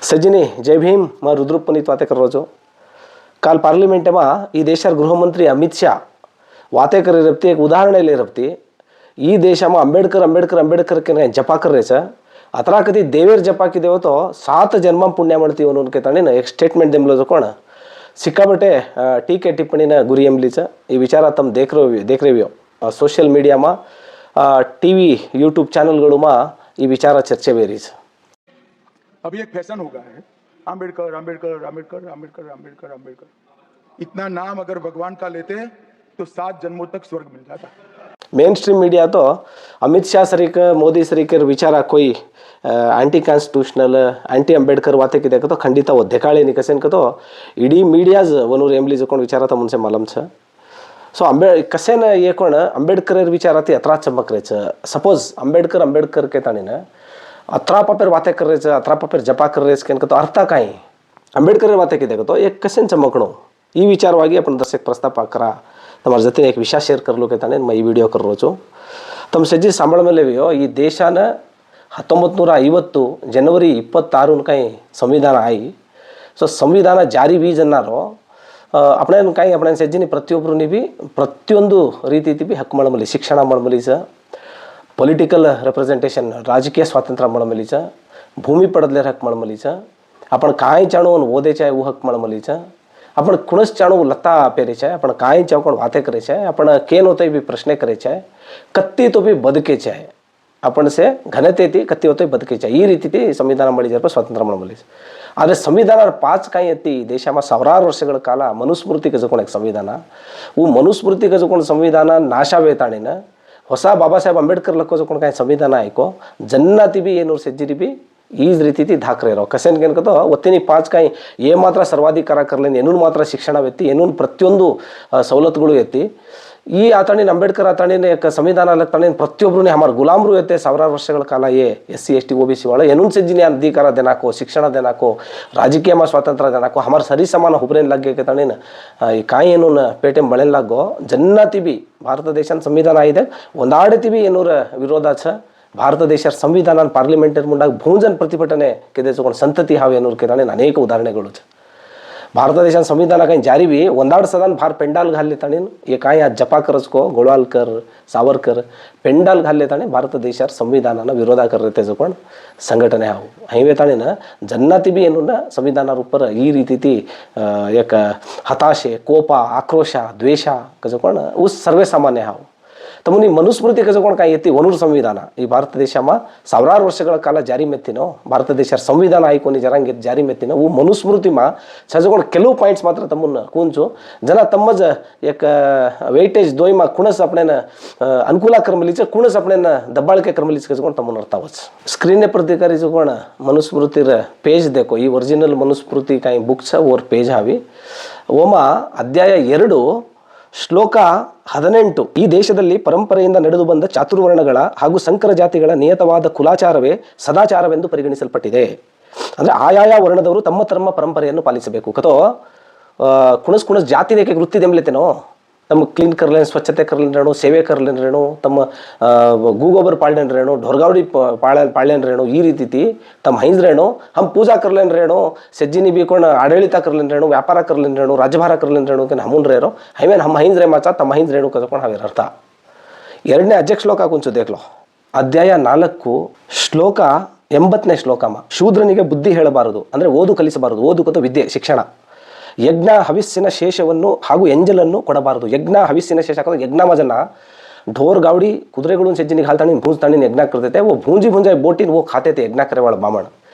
सज्जनी जय भीम मैं रुद्र पुनीत वाते कर रोजो काल पार्लिमेंट में ई देशार गृहमंत्री अमित शाह वाते कर रही एक उदाहरण ले रही ई देश में अंबेडकर अंबेडकर अंबेडकर के जपा कर रहे अतरा कति देवेर जपा की देव तो 7 जन्म पुण्य मळती उनके ताणी एक स्टेटमेंट देमलो कोण सिक्काबटे टीके टिप्पणी गुरी एमलीच ई विचार तम देख रहे सोशल मीडिया में टीवी यूट्यूब चैनल में ई विचार चर्चे बेरीज। अभी एक फैशन हो गया है अंबेडकर अंबेडकर अंबेडकर अंबेडकर अंबेडकर अंबेडकर। इतना नाम अगर भगवान का लेते हैं तो 7 जन्मों तक स्वर्ग मिल जाता। मेन स्ट्रीम मीडिया तो अमित शाह सरीक मोदी सरीकर विचार कोई एंटी कॉन्स्टिट्यूशनल एंटी अंबेडकर वाते कित्याक तो खंडित वो देखाळे नी कसेन तो इडी मीडियाज वनूर एमली जो कोण विचारात मुनसे मालूम छ सो कसेन ये कोण अंबेडकर विचाराती अतरा चमक रेच सपोज अंबेडकर अंबेडकर के ताणीन अतरा पापेर वाते कर रहे अतरा पापेर जपा कर रहे के तो अर्थ काई अंबेडकर वाते कित्याक तो एक कसेन चमकणो ई विचारवागी आपण दर्शक प्रस्ताव करा तमार जते एक विषय शेर करलो के ताणे मैं ई विडियो कर रो छो तम सज्जी सांभळ मेलेवियो ई देशान 1950 जनवरी 26 कहीं संविधान आई सो संविधान जारी बीज अन्नारो अपने कहीं अपने सज्जनी प्रतियೊಬ್ಬರನಿ भी ಪ್ರತಿಯೊಂದು ರೀತಿ भी हक्क मळमली शिक्षण मळमली पॉलिटिकल रिप्रेजेंटेशन राजकीय स्वातंत्र्य मळमली भूमी पडदलेर हक्क मळमली आपण काय चाणू ओदे चाय वो हक्क मळमली आपण कुणस चाणू लता पेरे चाय आपण काय चाव कोण वाते करे चाय आपण केन होते भी प्रश्न करे चाय कत्ती तो भी बदके चाय आपण से घनते थी कत्ती होते बदके चाय ई ರೀತಿ ಸಂವಿಧಾನ ಮಾಡಿದರ ಸ್ವಾತಂತ್ರ್ಯ ಮಳಮಲಿ ಆದರೆ ಸಂವಿಧಾನ 5 ಕಾಯಿ ಎತ್ತಿ ದೇಶમાં ಸಾವಿರಾರು ವರ್ಷಗಳ ಕಾಲ ಮನುಸ್ಮೃತಿ ಕಜಕೊಂಡ ಸಂವಿಧಾನ वो मनुस्मृती कजकोण संविधान नाशावे ताणीन ಹೊಸ ಬಾಬಾ ಸಾಹೇಬ್ ಅಂಬೇಡ್ಕರ್ ಲಕ್ಕೋಜಕೊಂಡ ಕಾಯಿ ಸಂವಿಧಾನ ಆಯ್ಕೋ ಜನ್ನತಿ भी ಏನೂರು ಸಜ್ಜಿರಿ भी ಈज ರೀತಿ ಧಾಕ್ರೆ ಇರೋ ಕಸೆನ್ ಕೇನ್ಕतो ಒತ್ತಿನಿ 5 ಕಾಯಿ ಏ ಮಾತ್ರ ಸರ್ವಾಧಿಕಾರ ಕರ್ಲೇನ್ ಏನೂನ್ ಮಾತ್ರ ಶಿಕ್ಷಣವೆತ್ತಿ ಏನೂನ್ ಪ್ರತಿಯೊಂದು ಸವಲತ್ತುಗಳು ಎತ್ತಿ ಈ ಆತಾಣಿನ ಅಂಬೇಡ್ಕರ್ ಆತಾಣಿನ एक संविधान लगताणीन ಪ್ರತಿಯೊಬ್ಬರನೇ हमार गुलामरू येते ಸಾವಿರಾರು ವರ್ಷಗಳ ಕಾಲ ये SC ST OBC वाला ಏನೂನ್ ಸಜ್ಜಿನಿ अधिकार देनाको शिक्षण देनाको राजकीय में स्वातंत्र्य देनाको हमार सरी समान हुबरेन लगे के ताणीन काय ಏನೂನ್ पेटे मळेन लागो जन्नती भी भारत देशान संविधान आयिदे ಒಂದಾಡತಿ भी ಏನೂರ विरोध छ भारत देशार संविधान पार्लिमेंटर मुंडाग भूंजन प्रतिभटने केदेचकोण संतती हावे ಏನೂर के ताणीन अनेक उदाहरणेಗಳು छ भारत देशान संविधान काही जारी भी ಒಂದಾಡ सदान भार पेंडाल घालले ताणीन ये काय जपा करजको गोळवालकर सावरकर पेंडाल घालले ताणे भारत देशार संविधानाना विरोध करते तेजो पण संघटने हाव हईवे ताणीन जन्नती भी ಏನೂನ संविधानार ऊपर ई रीती एक हताशे कोप आक्रोश द्वेष कजो पण उस सर्वे सामान्य हाव तमुनी मनुस्मृती कजकोण काय येते वनूर संविधान ಈ ಭಾರತ ದೇಶમાં ಸಾವಿರಾರು ವರ್ಷಗಳ ಕಾಲ ಜಾರಿ ಮೆತ್ತಿನೋ ಭಾರತ ದೇಶರ ಸಂವಿಧಾನ ಆಯ್ಕೊನಿ ಜರಂಗೆ ಜಾರಿ ಮೆತ್ತಿನೋ वो मनुस्मृतीમાં છજકોણ ಕೆಲವು ಪಾಯಿಂಟ್ಸ್ ಮಾತ್ರ ತಮ್ಮನ್ನ ಕೂಂಚು ಜನ ತಮ್ಮज एक वेटेज दोयमा कुणस आपणेन अनुकूला कर्मलीच कुणस आपणेन दबाळके कर्मलीच कजकोण तಮ್ಮನ್ನ अर्थावच स्क्रीन पर देखरी जो कोण मनुस्मृतीर पेज देखो ಈ ओरिजिनल मनुस्मृती काय बुक छ और पेज हावी ओमा अध्याय 2 ಶ್ಲೋಕ 18 ಈ ದೇಶದಲ್ಲಿ ಪರಂಪರೆಯಿಂದ ನಡೆದು ಬಂದ ಚಾತುರ್ವರ್ಣಗಳ ಹಾಗೂ ಸಂಕರ ಜಾತಿಗಳ ನಿಯತವಾದ ಕುಲಾಚಾರವೇ ಸದಾಚಾರವೆಂದು ಪರಿಗಣಿಸಲ್ಪಟ್ಟಿದೆ. ಅಂದರೆ ಆಯಾಯ ವರ್ಣದವರು ತಮ್ಮ ತಮ್ಮ ಪರಂಪರೆಯನ್ನು ಪಾಲಿಸಬೇಕು ಕತೋ ಕುಣಸ್ ಕುಣಸ್ ಜಾತಿ ದೇಕೆ ವೃತ್ತಿ ದೆಂಬ್ಲೆತೇನೋ तम क्लीन करलेन स्वच्छते करलेन रेणो सेवे करलेन रेणो तम गूगोबर पाळलेन रेणो ढोरगावडी पाळलेन रेणो ई रीति तम हईज रेणो हम पूजा करलेन रेणो सज्जिनी भी कोण आडಳಿತ करलेन रेणो व्यापार करलेन रेणो राज्यभार करलेन रेणो के हमून रेरो हईवेन हम हईज रे माचा तम हईज रेणो कजकोण हावे अर्थ ಎರಡನೇ ಅಧ್ಯಕ್ಷ ಶ್ಲೋಕ ಕುಂಚು ದೇಖ್ಲೋ ಅಧ್ಯಾಯ 4 ಶ್ಲೋಕ 80ನೇ ಶ್ಲೋಕಮ ಶೂದ್ರನಿಗೆ ಬುದ್ಧಿ ಹೇಳಬಾರದು ಅಂದ್ರೆ ಓದು ಕಲಿಸಬಾರದು ಓದು ಕತ ವಿದ್ಯೆ ಶಿಕ್ಷಣ यज्ञ हविस्सिन शेषवन्नु ಹಾಗೂ ಎಂಜಲನ್ನು ಕೊಡಬಾರದು यज्ञ हविस्सिन शेष ಹಾಕೋದು यज्ञ मजना ढोर गावड़ी कुदरेगळून सज्जनी घालतानी भूंज तानी यज्ञ करते थे वो भूंजी भूंजाई बोटीन वो खाते थे यज्ञ करेवाळ बामण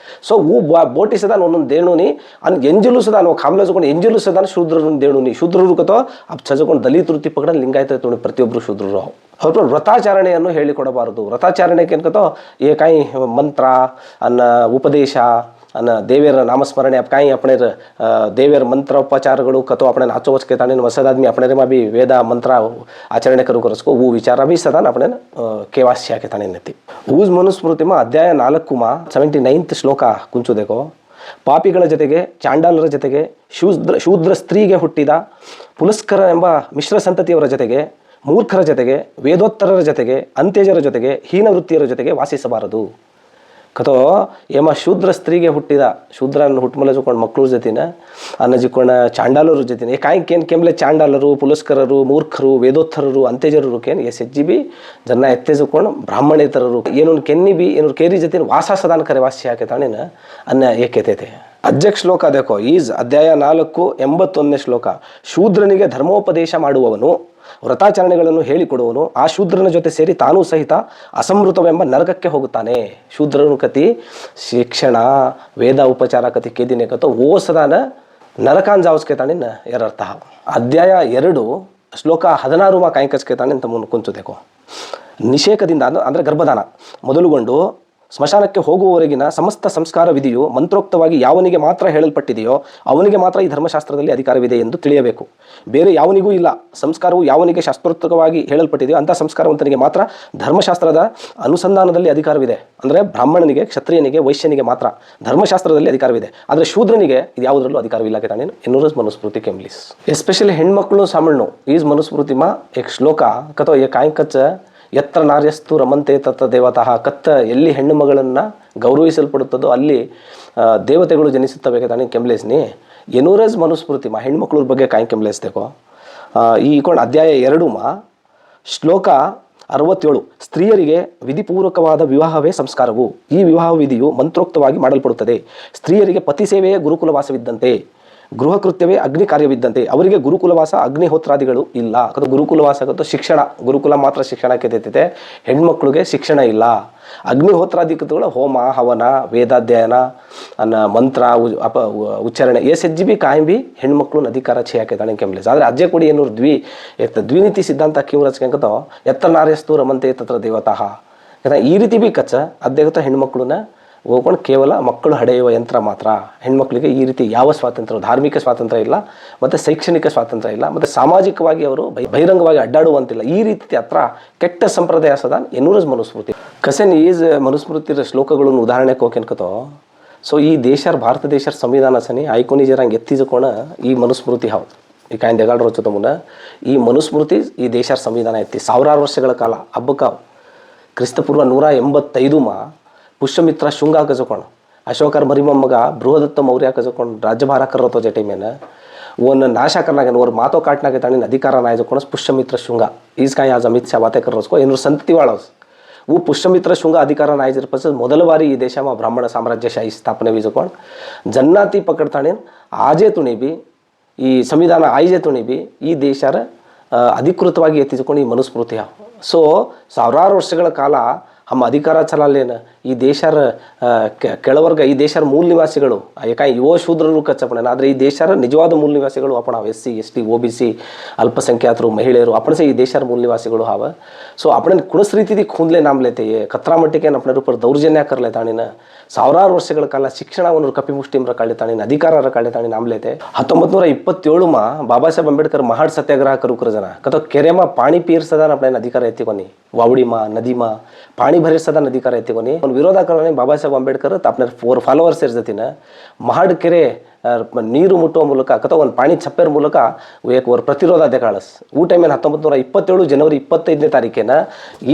सो वो बोटी सदान ಒಂದೊಂದು ದೇಣುನಿ ಅನ್ ಎಂಜಲು ಸದಾन वो खामले ಜಕೊಂಡು ಎಂಜಲು ಸದಾन ಶೂದ್ರರನ್ನು ದೇಣುನಿ ಶೂದ್ರರು ಕತೋ ಅಪ್ ಚಜಕೊಂಡು ದಲಿತೃತಿ ಪಕಡ ಲಿಂಗಾಯತ ತೋಣಿ ಪ್ರತಿಯೊಬ್ಬರು ಶೂದ್ರರು ಅವರು ವ್ರತಾಚರಣೆಯನ್ನು ಹೇಳಿಕೊಡಬಾರದು ವ್ರತಾಚರಣೆ ಕೇನ್ಕತೋ ಏ ಕಾಯಿ ಮಂತ್ರ ಅನ್ನ ಉಪದೇಶ अन देवेर नामस्मरणे अब काई अपने देवेर मंत्र उपचारಗಳು कतो अपने नाचोच के ताने वसद आदमी अपने रे भी वेद मंत्र आचरण करू करसको वो विचार भी सदान अपने केवास्या के ताने नती ऊज मनुस्मृति में अध्याय 4 मा 79th ಶ್ಲೋಕ ಕುಂಚು देखो ಪಾಪಿಗಳ ಜೊತೆಗೆ ಚಾಂಡಾಲರ ಜೊತೆಗೆ ಶೂದ್ರ ಸ್ತ್ರೀಗೆ ಹುಟ್ಟಿದ ಪುಲಸ್ಕರ ಎಂಬ ಮಿಶ್ರ ಸಂತತಿಯವರ ಜೊತೆಗೆ ಮೂರ್ಖರ ಜೊತೆಗೆ ವೇದೋತ್ತರರ ಜೊತೆಗೆ ಅಂತ್ಯಜರ ಜೊತೆಗೆ ಹೀನ ವೃತ್ತಿಯರ ಜೊತೆಗೆ ವಾಸಿಸಬಾರದು ಕಥೋ ಏಮ ಶೂದ್ರ ಸ್ತ್ರೀಗೆ ಹುಟ್ಟಿದ ಶೂದ್ರನ ಹುಟ್ಟಮಲ ಜೊಕೊಂಡು ಮಕ್ಕಳು ಜೊತಿನ ಅನ್ನ ಜಿಕ್ಕೋಣ ಚಾಂಡಾಲರು ಜೊತಿನ ಕಾಯ್ಕೇನು ಕೆಮ್ಲೆ ಚಾಂಡಾಲರು ಪುಲಸ್ಕರರು ಮೂರ್ಖರು ವೇದೋತ್ತರರು ಅಂತ್ಯಜರರು ಕೇನು ಎಸ್ ಹೆಜ್ಜಿ ಬಿ ಜನ ಎತ್ತೆಜಕೊಂಡು ಬ್ರಾಹ್ಮಣೇತರರು ಏನೋ ಕೆನ್ನಿ ಬಿ ಏನೋ ಕೇರಿ ಜೊತೆ ವಾಸ ಸದಾನ ಕರೆ ವಾಸಿ ಹಾಕೆ ತಾಣೇನ ಅನ್ನ ಏಕೆತೈತೆ ಅಧ್ಯಕ್ಷ ಶ್ಲೋಕ देखो ಈಸ್ ಅಧ್ಯಾಯ 4 81ನೇ ಶ್ಲೋಕ ಶೂದ್ರನಿಗೆ ಧರ್ಮೋಪದೇಶ ಮಾಡುವವನು ವ್ರತಾಚರಣೆಗಳನ್ನು ಹೇಳಿಕೊಡುವನು ಆ ಶೂದ್ರನ ಜೊತೆ ಸೇರಿ ತಾನೂ ಸಹಿತ ಅಸಮೃತವೆಂಬ ನರಕಕ್ಕೆ ಹೋಗುತ್ತಾನೆ ಶೂದ್ರನು ಕತಿ ಶಿಕ್ಷಣ ವೇದ ಉಪಚಾರ ಕತಿ ಕೇದಿನೇ ಕಥೋ ಓಸದಾನ ನರಕಾನ್ ಜಾವಸ್ಕೆ ತಾಣಿನ ಎರರ್ಥ ಅಧ್ಯಾಯ 2 ಶ್ಲೋಕ 16 ಕಾಯ್ಕಸ್ಕೆ ತಾಣಿ ಅಂತ ಮುನ್ ಕುಂಚು ದೇಕೋ ನಿಷೇಕದಿಂದ ಅಂದರೆ ಗರ್ಭದಾನ ಮೊದಲುಗೊಂಡು ಸ್ಮಶಾನಕ್ಕೆ ಹೋಗುವವರೆಗಿನ ಸಮಸ್ತ ಸಂಸ್ಕಾರ ವಿಧಿಯು ಮಂತ್ರೋಕ್ತವಾಗಿ ಯಾವನಿಗೆ ಮಾತ್ರ ಹೇಳಲ್ಪಟ್ಟಿದೆಯೋ ಅವನಿಗೆ ಮಾತ್ರ ಈ ಧರ್ಮಶಾಸ್ತ್ರದಲ್ಲಿ ಅಧಿಕಾರವಿದೆ ಎಂದು ತಿಳಿಯಬೇಕು. ಬೇರೆ ಯಾವನಿಗೂ ಇಲ್ಲ. ಸಂಸ್ಕಾರವು ಯಾವನಿಗೆ ಶಾಸ್ತ್ರೋಕ್ತವಾಗಿ ಹೇಳಲ್ಪಟ್ಟಿದೆಯೋ ಅಂಥ ಸಂಸ್ಕಾರವಂತನಿಗೆ ಮಾತ್ರ ಧರ್ಮಶಾಸ್ತ್ರದ ಅನುಸಂಧಾನದಲ್ಲಿ ಅಧಿಕಾರವಿದೆ. ಅಂದರೆ ಬ್ರಾಹ್ಮಣನಿಗೆ, ಕ್ಷತ್ರಿಯನಿಗೆ, ವೈಶ್ಯನಿಗೆ ಮಾತ್ರ ಧರ್ಮಶಾಸ್ತ್ರದಲ್ಲಿ ಅಧಿಕಾರವಿದೆ. ಆದರೆ ಶೂದ್ರನಿಗೆ ಇದು ಯಾವುದರಲ್ಲೂ ಅಧಿಕಾರವಿಲ್ಲ. ತಾನೇನು ಎನ್ನೂರಸ್ ಮನುಸ್ಮೃತಿ ಕೆಮ್ಲಿಸ್ ಎಸ್ಪೆಷಲಿ ಹೆಣ್ಮಕ್ಳು ಸಾಮಣ್ಣು ಈಸ್ ಮನುಸ್ಮೃತಿಮ ಏಕ್ ಶ್ಲೋಕ ಕಥೋ ಏ ಕಾಯಕಚ್ಚ ಎತ್ರ ನಾರ್ಯಸ್ತು ರಮಂತೆ ತತ್ತ ದೇವತಃ ಕತ್ತ ಎಲ್ಲಿ ಹೆಣ್ಣು ಮಗಳನ್ನು ಗೌರವಿಸಲ್ಪಡುತ್ತದೋ ಅಲ್ಲಿ ದೇವತೆಗಳು ಜನಿಸುತ್ತವೆ ತಾನೇ ಕೆಮ್ಲೇಸ್ನಿ ಎನೂರಸ್ ಮನುಸ್ಮೃತಿ ಹೆಣ್ಮಕ್ಳ ಬಗ್ಗೆ ಕಾಯಿ ಕೆಮ್ಲೇಸ್ದೇಕೋ ಈ ಅಧ್ಯಾಯ 2 ಶ್ಲೋಕ 67 ಸ್ತ್ರೀಯರಿಗೆ ವಿಧಿಪೂರ್ವಕವಾದ ವಿವಾಹವೇ ಸಂಸ್ಕಾರವು. ಈ ವಿವಾಹ ವಿಧಿಯು ಮಂತ್ರೋಕ್ತವಾಗಿ ಮಾಡಲ್ಪಡುತ್ತದೆ. ಸ್ತ್ರೀಯರಿಗೆ ಪತಿ ಸೇವೆಯೇ ಗುರುಕುಲವಾಸವಿದ್ದಂತೆ, ಗೃಹ ಕೃತ್ಯವೇ ಅಗ್ನಿ ಕಾರ್ಯವಿದ್ದಂತೆ. ಅವರಿಗೆ ಗುರುಕುಲವಾಸ ಅಗ್ನಿಹೋತ್ರಾದಿಗಳು ಇಲ್ಲ. ಅದು ಗುರುಕುಲವಾಸ ಶಿಕ್ಷಣ, ಗುರುಕುಲ ಮಾತ್ರ ಶಿಕ್ಷಣಕ್ಕೆ ತೆತ್ತಿದೆ. ಹೆಣ್ಮಕ್ಳಿಗೆ ಶಿಕ್ಷಣ ಇಲ್ಲ. ಅಗ್ನಿಹೋತ್ರಾದಿಗಳು ಹೋಮ ಹವನ ವೇದಾಧ್ಯಯನ ಅನ್ನ ಮಂತ್ರ ಉಚ್ಚಾರಣೆ ಎ ಸಜ್ಜಿ ಬಿ ಕಾಯಿ ಬಿ ಹೆಣ್ಮಕ್ಳು ಅಧಿಕಾರ ಛೇಯಾಕೆ ತಾಣೆ ಕೆಮ್ಲೇಸ್. ಆದರೆ ಅಜ್ಜೆ ಕೊಡಿ ಏನೂರು ದ್ವಿನೀತಿ ಸಿದ್ಧಾಂತ ಕಿವ್ ರಚಕಂಕತೋ ಎತ್ತ ನಾರ್ಯಸ್ತು ರಮಂತೆ ತತ್ರ ದೇವತಃ ಈ ರೀತಿ ಬಿ ಕಚ್ಚ ಅದೇಗತ ಹೆಣ್ಮಕ್ಳನ್ನ ಹೋಗ್ಕೊಂಡು ಕೇವಲ ಮಕ್ಕಳು ಹಡೆಯುವ ಯಂತ್ರ ಮಾತ್ರ. ಹೆಣ್ಮಕ್ಳಿಗೆ ಈ ರೀತಿ ಯಾವ ಸ್ವಾತಂತ್ರ್ಯ, ಧಾರ್ಮಿಕ ಸ್ವಾತಂತ್ರ್ಯ ಇಲ್ಲ, ಮತ್ತು ಶೈಕ್ಷಣಿಕ ಸ್ವಾತಂತ್ರ್ಯ ಇಲ್ಲ, ಮತ್ತು ಸಾಮಾಜಿಕವಾಗಿ ಅವರು ಬಹಿರಂಗವಾಗಿ ಅಡ್ಡಾಡುವಂತಿಲ್ಲ. ಈ ರೀತಿ ಹತ್ರ ಕೆಟ್ಟ ಸಂಪ್ರದಾಯ ಸದಾ ಎನ್ನೂರಸ್ ಮನುಸ್ಮೃತಿ ಕಸೆನ್ ಈಸ್ ಮನುಸ್ಮೃತಿರ ಶ್ಲೋಕಗಳನ್ನು ಉದಾಹರಣೆ ಕೋಕೆನ್ಕತೋ. ಸೊ ಈ ದೇಶರ ಭಾರತ ದೇಶರ ಸಂವಿಧಾನ ಸನಿ ಆಯ್ಕೊನಿ ಜರಂಗೆ ಎತ್ತಿಜಕೋಣ ಈ ಮನುಸ್ಮೃತಿ ಹಾವು ಈ ಕಾಯಿನ್ ದೇಗಾಡ್ರ ಹೊಚ್ಚತ ಮುನ್ನ ಈ ಮನುಸ್ಮೃತಿ ಈ ದೇಶರ ಸಂವಿಧಾನ ಎತ್ತಿ ಸಾವಿರಾರು ವರ್ಷಗಳ ಕಾಲ ಹಬ್ಬಕ್ಕಾವು ಕ್ರಿಸ್ತಪೂರ್ವ 185 ಪುಷ್ಯಮಿತ್ರ ಶುಂಗ ಕಜಕೊಂಡು ಅಶೋಕರ ಮರಿಮಮ್ಮಗ ಬೃಹದತ್ತ ಮೌರ್ಯ ಕಜಕೊಂಡು ರಾಜ್ಯಭಾರ ಕರ್ರತೋ ಜಟೆ ಮೇನ ಒಂದು ನಾಶ करना और मातो काटना के तानी अधिकार नाय जो कोणस पुष्यमित्र शुंगा ಈಸ್ ಕಾಯಿ आज ಅಮಿತ್ ಶಾ ವಾತೆ ಕರ್ರಸ್ಕೋ ಏನೂರು ಸಂತತಿ ವಾಳಸ್ वो पुष्यमित्र शुंग अधिकार नाय जर पस ಮೊದಲ ಬಾರಿ ಈ ದೇಶ ಬ್ರಾಹ್ಮಣ ಸಾಮ್ರಾಜ್ಯಶಾಹಿ ಸ್ಥಾಪನೆ ಬೀಜಕೊಂಡು ಜನ್ನಾತಿ ಪಕಡ್ತಾನೆ ಆಜೆ ತುಣಿ ಬಿ ಈ ಸಂವಿಧಾನ ಆಯ್ಜೆ ತುಣಿ ಬಿ ಈ ದೇಶರ ಅಧಿಕೃತವಾಗಿ ಎತ್ತಿಸಿಕೊಂಡು ಈ ಮನುಸ್ಮೃತಿ. ಸೊ ಸಾವಿರಾರು ವರ್ಷಗಳ ಕಾಲ ನಮ್ಮ ಅಧಿಕಾರ ಚಲಾಲೇನ ಈ ದೇಶರ ಕೆಳವರ್ಗ, ಈ ದೇಶರ ಮೂಲ ನಿವಾಸಿಗಳು ಯಾಕಾಯಿ ಯುವ ಶೂದ್ರರು ಕಚ್ಚಪಣನ. ಆದರೆ ಈ ದೇಶರ ನಿಜವಾದ ಮೂಲ ನಿವಾಸಿಗಳು ಅಪಣ SC ST OBC ಅಲ್ಪಸಂಖ್ಯಾತರು ಮಹಿಳೆಯರು ಅಪಣಸೆ ಈ ದೇಶರ ಮೂಲ ನಿವಾಸಿಗಳು ಹಾವ. ಸೊ ಅಪಣ ಕುಣಸ್ ರೀತಿ ಖೂಂದ್ಲೆ ನಾಮ್ ಲೇತೆ ಕತ್ರಾ ಮಟ್ಟಿಗೆ अपने ऊपर ದೌರ್ಜನ್ಯ ಕರ್ಲೆ ತಾಣಿನ ಸಾವಿರಾರು ವರ್ಷಗಳ ಕಾಲ ಶಿಕ್ಷಣವನ್ನು ಕಪಿಮುಷ್ಟಿಮ್ರ ಕಾಳೆ ತಾಣಿನ ಅಧಿಕಾರರ ಕಾಳೆ ತಾಣಿ ನಾಮ್ ಲೇತೆ 1927 ಬಾಬಾ ಸಾಹೇಬ್ ಅಂಬೇಡ್ಕರ್ महाड सत्याग्रह करू कर जना कतो केरेमा पाणी पीरसदा अपने अधिकार एत्ती कोनी वावडीमा नदीमा पाणी भरेसदा अधिकार एत्ती कोनी विरोध करने बाबा साहेब अंबेडकर अपने 4 ಫಾಲೋವರ್ಸ್ ಸೇರ್ಜತಿನ महाड ಕೆರೆ ನೀರು ಮುಟ್ಟುವ ಮೂಲಕ ಅಥವಾ ಒಂದು ಪಾಣಿ ಛಪ್ಪೆರ ಮೂಲಕ ಒಂದು ಪ್ರತಿರೋಧ ದೇಕಾಳಸ್ ಊ ಟೈಮೇನು 1927 ಜನವರಿ 25ನೇ ತಾರೀಕಿನ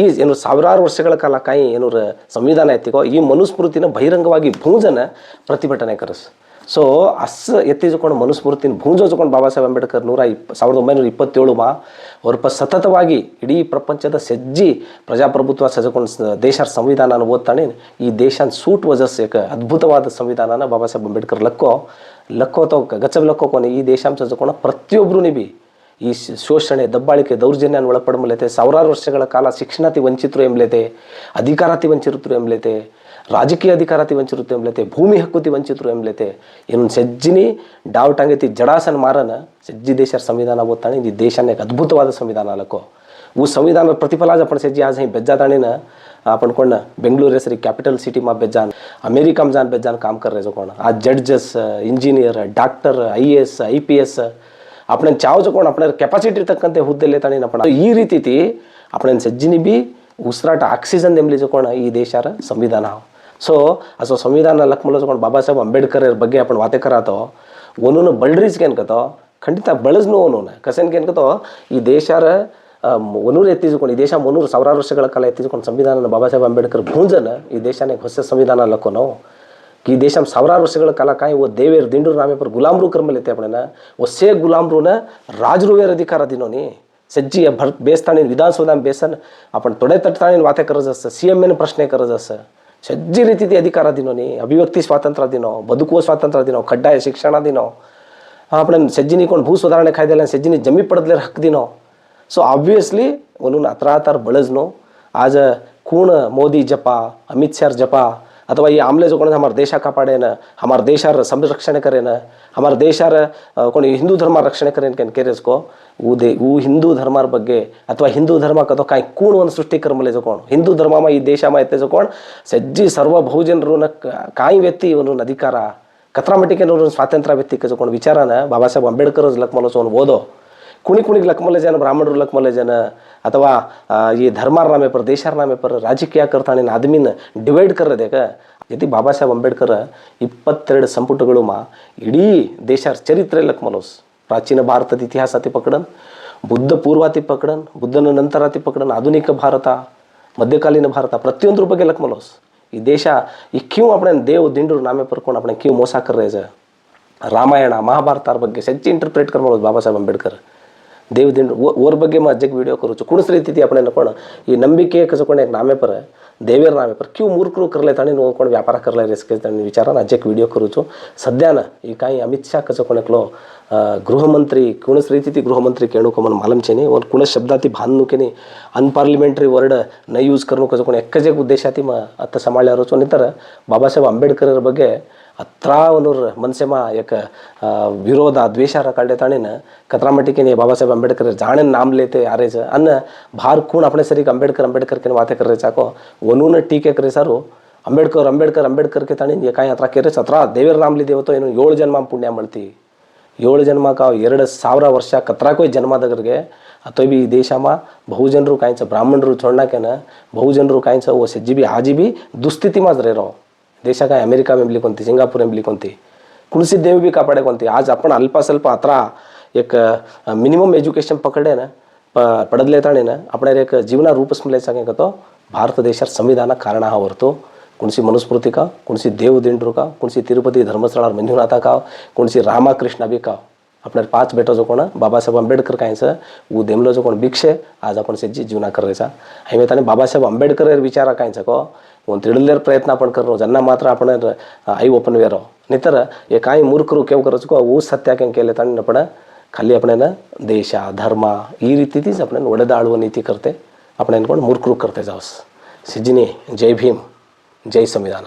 ಈ ಏನು ಸಾವಿರಾರು ವರ್ಷಗಳ ಕಾಲ ಕಾಯಿ ಏನೂರು ಸಂವಿಧಾನ ಎತ್ತಿಕೋ ಈ ಮನುಸ್ಮೃತಿನ ಬಹಿರಂಗವಾಗಿ ಭೂಂಜನ ಪ್ರತಿಭಟನೆ ಕರಸ್. ಸೊ ಎತ್ತಿಸಿಕೊಂಡು ಮನುಸ್ಮೃತಿನ ಭೂಂಜೋಸ್ಕೊಂಡು ಬಾಬಾ ಸಾಹೇಬ್ ಅಂಬೇಡ್ಕರ್ 1927 ಅವ್ರಪ್ಪ ಸತತವಾಗಿ ಇಡೀ ಪ್ರಪಂಚದ ಸಜ್ಜಿ ಪ್ರಜಾಪ್ರಭುತ್ವ ಸಜಕೊಂಡು ದೇಶರ ಸಂವಿಧಾನ ಓದ್ತಾನೆ ಈ ದೇಶನ ಸೂಟ್ ವಜಸ್ ಅದ್ಭುತವಾದ ಸಂವಿಧಾನನ ಬಾಬಾ ಸಾಹೇಬ್ ಅಂಬೇಡ್ಕರ್ ಲಕ್ಕೋ ಗಚ್ಚಬ್ ಲಕ್ಕೋಕೊನೆ ಈ ದೇಶ ಸಜಕೊಂಡು ಪ್ರತಿಯೊಬ್ಬರೂ ಬಿ ಈ ಶೋಷಣೆ ದಬ್ಬಾಳಿಕೆ ದೌರ್ಜನ್ಯ ಒಳಪಡಮಲೈತೆ. ಸಾವಿರಾರು ವರ್ಷಗಳ ಕಾಲ ಶಿಕ್ಷಣತಿ ವಂಚಿತರು ಎಂಬ್ಲೇತೆ, ಅಧಿಕಾರತಿ ವಂಚಿತರು ಎಂಬ್ಲೇತೆ, ರಾಜಕೀಯ ಅಧಿಕಾರತಿ ವಂಚಿತರು ಎಂಬ್ಲೇತೆ, ಭೂಮಿ ಹಕ್ಕುತಿ ವಂಚಿತರು ಎಂಬ್ಲೇತೆ. ಇನ್ನು ಸಜ್ಜಿನಿ ಡಾವಟಂಗತಿ ಜಡಾಸನ ಮಾರನ ಸಜ್ಜಿ ದೇಶರ ಸಂವಿಧಾನ ಓದ್ತಾನೆ ಈ ದೇಶನ ಅದ್ಭುತವಾದ ಸಂವಿಧಾನ ಲಕ್ಕೋ वो संविधान प्रतिफलाज अपन सज्जी आज ही बेज्जा ताणी ना अपन कोण बेंगलुरु सरी कैपिटल सिटी में बेजान अमेरिका में जान बेजान काम कर रहे जो कोण आज जड्जस इंजीनियर डॉक्टर IAS IPS अपने चाव जो कोण अपने ಕೆಪಾಸಿಟಿ ತಕ್ಕಂತೆ ಹುದ್ದೆಲೆ ತಾಣಿ ನಪಣ ಈ ರೀತಿ अपने सज्जिनी भी ಉಸಿರಾಟ ಆಕ್ಸಿಜನ್ ದೆಂಬ್ಲಿ जो कोण ಈ ದೇಶರ ಸಂವಿಧಾನ. ಸೊ असो संविधान लक्मल जो कोण बाबा साहेब अंबेडकर ಬಗ್ಗೆ आपण वाते करातो ओनून बळरीज केन कतो ಖಂಡಿತ ಬಳಸ್ನು ಓನೂನ ಕಸನ್ ಕೇನ್ ಕतो ಈ ದೇಶರ ಒನೂರು ಎತ್ತಿಸ್ಕೊಂಡು ಈ ದೇಶ 300,000 ವರ್ಷಗಳ ಕಾಲ ಎತ್ತಿಸ್ಕೊಂಡು ಸಂವಿಧಾನ ಬಾಬಾ साहेब आंबेडकर भूंजन ಈ ದೇಶನೇ ಹೊಸ संविधान लको ನಾವು कि देश में 1,000 वर्षಗಳ ಕಾಲ काय वो देवेर दिंडूर नामे पर गुलाम रू कर्म लेते आपण ना वो से गुलाम रू ना राजरूवेर अधिकार दिनोनी सज्जी भर बेस्तानी विधानसभा में बेसन आपण तोडे तटतानी वाते करज असतं CM ने प्रश्न करज असतं सज्जी रीती अधिकार दिनोनी अभिव्यक्ती स्वातंत्र्य दिनो बदुकुव स्वातंत्र्य दिनो कड्डाय शिक्षण दिनो आपण सज्जीनी कोण भू सुधारणे कायद्याला सज्जीनी जमी पडदलेर हक दिनो सो ऑब्वियसली म्हणून अत्रातर बळजनो आज कोण मोदी जपा अमित शाह जपा अथवा ये आमले जो कोण हमारे देशा कापाडेन हमारे देशार संरक्षण करेन हमारे देशार कोण हिंदू धर्म रक्षणे करेन केन केरेस्को वो हिंदू धर्मार ಬಗ್ಗೆ ಅಥವಾ ಹಿಂದೂ ಧರ್ಮ ಕದೋ ಕಾಯಿ ಕೂಣ ಒಂದು ಸೃಷ್ಟಿ ಕರ್ಮಲೆ जो कोण हिंदू धर्मामा ಈ ದೇಶमा येते जो कोण सज्जी सर्व बहुजनरून काही व्यक्ती ಇವನು ಅಧಿಕಾರ कचरामಟ್ಟಿಗೆ स्वातंत्र्य व्यक्ती जो कोण विचारान बाबासाहेब आंबेडकर लकमलो सोन ओदो कुणी कुणी लकमले जन ब्राह्मणರು लकमले जन अथवा ये धर्मार नामे पर देशार नामे पर राजकीय करताने आदमीन डिवाइड कर दे का यदि बाबासाहेब आंबेडकर 22 ಸಂಪುಟಗಳುमा ಇಡೀ ದೇಶಾर चरित्र लकमलोस प्राचीन भारतात इतिहासाती पकडन बुद्ध पूर्वाती पकडन बुद्धನ ನಂತರಾತಿ पकडन आधुनिक भारत मध्यकालीन भारत ಪ್ರತಿಯೊಂದರ ಬಗ್ಗೆ लकमलोस ಈ ದೇಶ ಈ क्यों अपने देव दिंडूर नामे पर कोण अपने क्यों मोसा कर रहे रामायण महाभारतार ಬಗ್ಗೆ सच्ची इंटरप्रेट कर बाबासाहेब आंबेडकर देव दिन ओर ಬಗ್ಗೆ मैं जग वीडियो करूँ कुणस रीति अपने कोण ये नंबिके कसं कोण एक नामे पर देवेर नामे पर क्यों मूर्खरू करले ताणी नो कोण व्यापार करले रेसके ताणी विचारान जग वीडियो करूँ सध्यान ये काही अमित शाह कसं कोण एकलो गृहमंत्री कुणस रीति गृहमंत्री केणू को मन मालूम छे नी और कुणस शब्दाती भान के अनपार्लिमेंटरी वर्ड न यूज करणं कसं कोण एक जग उद्देशाती म आता सांभाळ्यारो छो नंतर बाबासाहेब आंबेडकर ಬಗ್ಗೆ अत्रावनूर मनसेमा एक विरोध द्वेषार काढले ताणीन कचरामट्टी ने बाबासाहेब आंबेडकर जाणे नाम लेते आरेज अन्न भार खूण अपने सरी आंबेडकर आंबेडकर के वाते करे चाको वनून टीके करे सारू आंबेडकर आंबेडकर आंबेडकर के ताणी ये काय अत्रा केरे अत्रा देवेर नाम लिदे होतो ಏನು 7 जन्म पुण्य मळती 7 जन्म का 2,000 वर्ष कतरा कोई जन्मादगरगे अतो भी देशामा बहुजनरू कायच ब्राह्मणरू छोडनाकेन बहुजनरू कायच वो सज्जी भी आजी भी दुस्थिति माज रेरो देश काय अमेरिका में मिली कोणती सिंगापूर में मिली कोणती कुणसी देव भी कापाडे कोणती आज आपण अल्प स्वल्प अत्रा एक मिनिमम एज्युकेशन पकडे ना पडदले ताणे ना आपण एक जीवना रूप स्मले सांगे तो भारत देशात संविधान कारण हा वरतो कुणसी मनुस्मृती का कुणसी देव दिंडरू का कुणसी तिरुपति धर्मस्थळार मंजुनाथा का कुणसी रामाकृष्ण भी का आपल्या 5 बेटा जो कोण बाबासाहेब आंबेडकर कायचं वो देमलो जो कोण भिक्षे आज आपण सज्जी जीवना करायचा आम्ही ताने बाबासाहेब आंबेडकर विचारा कायचं को ಒಂದು ತಿಳಿದಲೇರ ಪ್ರಯತ್ನ आपण करो ज्यांना मात्र आपण आई ओपन वेरो नाहीतर हे काही मूर्खरू केव करचको वो सत्य कें केले ताणी आपण खाली आपण देश धर्म ಈ ರೀತಿतीच आपण ಒಡೆದಾಳುವ नीति करते आपण कोण मूर्खरू करते जावस सिजीने जय भीम जय संविधान.